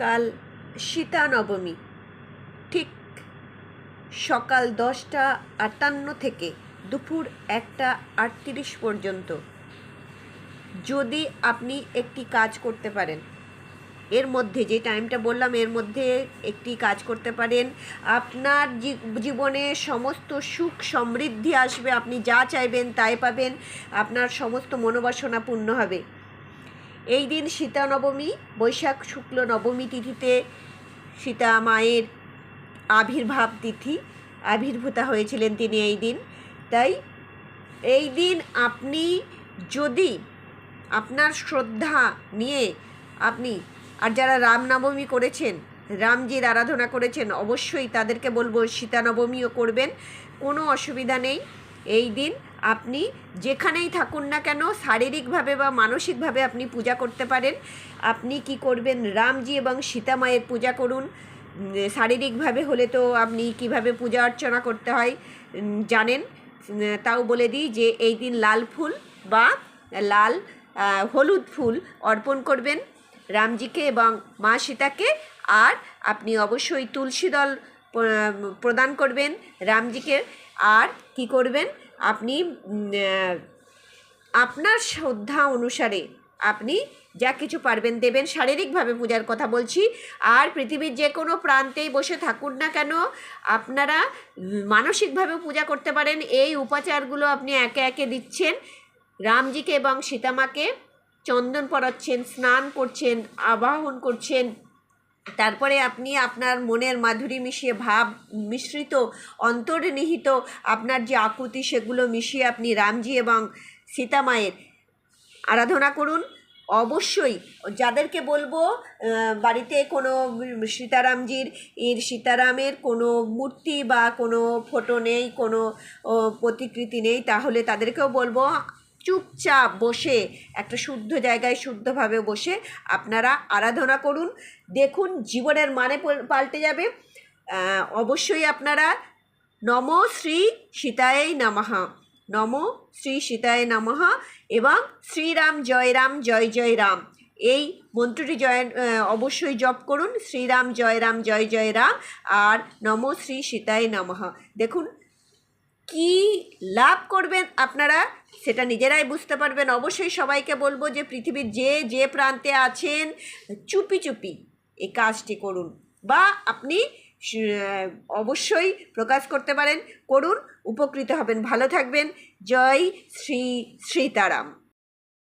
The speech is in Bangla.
কাল সীতা নবমী, ঠিক সকাল 10টা 58 থেকে দুপুর 1টা 38 পর্যন্ত যদি আপনি একটি কাজ করতে পারেন, এর মধ্যে যে টাইমটা বললাম এর মধ্যে একটি কাজ করতে পারেন, আপনার জীবনে সমস্ত সুখ সমৃদ্ধি আসবে, আপনি যা চাইবেন তাই পাবেন, আপনার সমস্ত মনোবাসনা পূর্ণ হবে। এই দিন সীতা নবমী, বৈশাখ শুক্ল নবমী তিথিতে সীতা মায়ের আবির্ভাব তিথি, আবির্ভূতা হয়েছিলেন তিনি এই দিন। তাই এই দিন আপনি যদি আপনার শ্রদ্ধা নিয়ে আপনি, আর যারা রামনবমী করেছেন, রামজির আরাধনা করেছেন, অবশ্যই তাদেরকে বলবো সীতা নবমীও করবেন, কোনো অসুবিধা নেই। এই দিন আপনি যেখানেই থাকুন না কেন শারীরিকভাবে বা মানসিকভাবে আপনি পূজা করতে পারেন। আপনি কি করবেন, রামজি এবং সীতা মায়ের পূজা করুন। শারীরিকভাবে হলে তো আপনি কিভাবে পূজা অর্চনা করতে হয় জানেন, তাও বলে দিই যে এই দিন লাল ফুল বা লাল হলুদ ফুল অর্পণ করবেন রামজিকে এবং মা সীতাকে। আর আপনি অবশ্যই তুলসী দল প্রদান করবেন রামজিকে। আর কি করবেন, আপনি আপনার শ্রদ্ধা অনুসারে আপনি যা কিছু পারবেন দেবেন, শারীরিকভাবে পূজার কথা বলছি। আর পৃথিবীর যে কোনো প্রান্তেই বসে থাকুন না কেন আপনারা মানসিকভাবেও পূজা করতে পারেন। এই উপাচারগুলো আপনি একে একে দিচ্ছেন রামজিকে এবং সীতামাকে, চন্দন পরাচ্ছেন, স্নান করছেন, আবাহন করছেন। তারপরে আপনি আপনার মনের মাধুরী মিশিয়ে, ভাব মিশ্রিত, অন্তর্নিহিত আপনার যে আকুতি সেগুলো মিশিয়ে আপনি রামজি এবং সীতা মায়ের আরাধনা করুন। অবশ্যই যাদেরকে বলবো বাড়িতে কোনো সীতারামের কোনো মূর্তি বা কোনো ফটো নেই, কোনো প্রতিকৃতি নেই, তাহলে তাদেরকেও বলবো চুপচাপ বসে একটা শুদ্ধ জায়গায় শুদ্ধভাবে বসে আপনারা আরাধনা করুন। দেখুন জীবনের মানে পাল্টে যাবে। অবশ্যই আপনারা নমো শ্রী সীতায় নমঃ, নমো শ্রী সীতায় নমঃ এবং শ্রীরাম জয় রাম জয় জয় রাম, এই মন্ত্রটি অবশ্যই জপ করুন। শ্রীরাম জয় রাম জয় জয় রাম আর নমো শ্রী সীতায় নমঃ। দেখুন কি লাভ করবেন আপনারা সেটা নিজেরাই বুঝতে পারবেন। অবশ্যই সবাইকে বলবো যে পৃথিবীর যে প্রান্তে আছেন চুপি চুপি এই কাজটি করুন, বা আপনি অবশ্যই প্রকাশ করতে পারেন, করুন, উপকৃত হবেন, ভালো থাকবেন। জয় শ্রী সীতারাম।